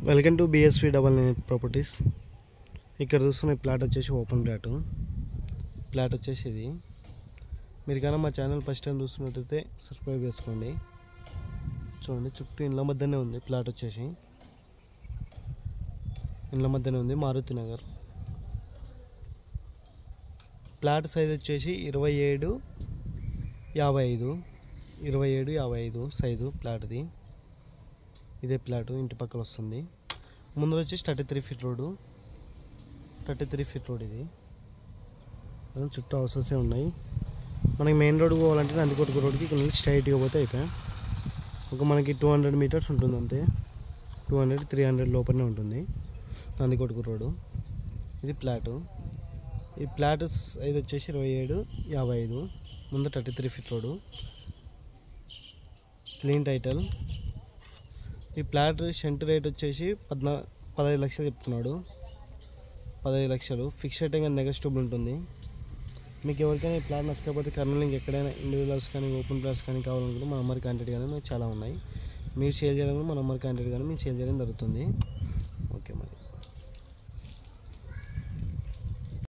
Welcome to BSV double nine properties. ఇక్కడ చూస్తున్న plot వచ్చేసి ఓపెన్ ప్లాట్ వచ్చేసి ఇది. మీరు కానీ మా ఛానల్ ఫస్ట్ టైం చూస్తున్నట్టయితే సబ్స్క్రైబ్ చేసుకోండి. చూడండి, చుట్టూ ఇండ్ల మధ్యనే ఉంది ప్లాట్ వచ్చేసి. ఇండ్ల మధ్యనే ఉంది, మారుతి నగర్. ప్లాట్ సైజ్ వచ్చేసి 27-55 సైజు ప్లాట్ది. ఇదే ప్లాట్ ఇంటి పక్కన వస్తుంది. ముందు వచ్చేసి 33 ఫీట్ రోడ్డు ఇది. చుట్టూ హౌసెసే ఉన్నాయి. మనకి మెయిన్ రోడ్ పోవాలంటే నందికొట్కు రోడ్కి ఇక్కడ నుంచి స్ట్రైట్గా పోతే అయిపోయా. మనకి 200 మీటర్స్ ఉంటుంది అంతే. 200-300 లోపలనే ఉంటుంది నందికొట్కు రోడ్డు. ఇది ప్లాటు. ఈ ప్లాట్ సైజ్ వచ్చేసి 27-55, ముందు 33 ఫీట్ రోడ్డు, క్లీన్ టైటిల్. ఈ ప్లాట్ సెంట్ రేట్ వచ్చేసి 15 లక్షలు చెప్తున్నాడు. 15 లక్షలు ఫిక్స్ రేట్ కానీ నెగోషియబుల్ ఉంటుంది. మీకు ఎవరికైనా ఈ ప్లాట్ నచ్చకపోతే కర్నూలు ఎక్కడైనా ఇండివిజువల్స్ కానీ ఓపెన్ ప్లాట్స్ కానీ కావాలనుకుంటే మన నెంబర్ కాంటాక్ట్ కానీ మీకు చాలా ఉన్నాయి. మీరు షేర్ చేయడం మన నెంబర్ కాంటాక్ట్ కానీ మీకు షేర్ చేయడం జరుగుతుంది. ఓకే మరి.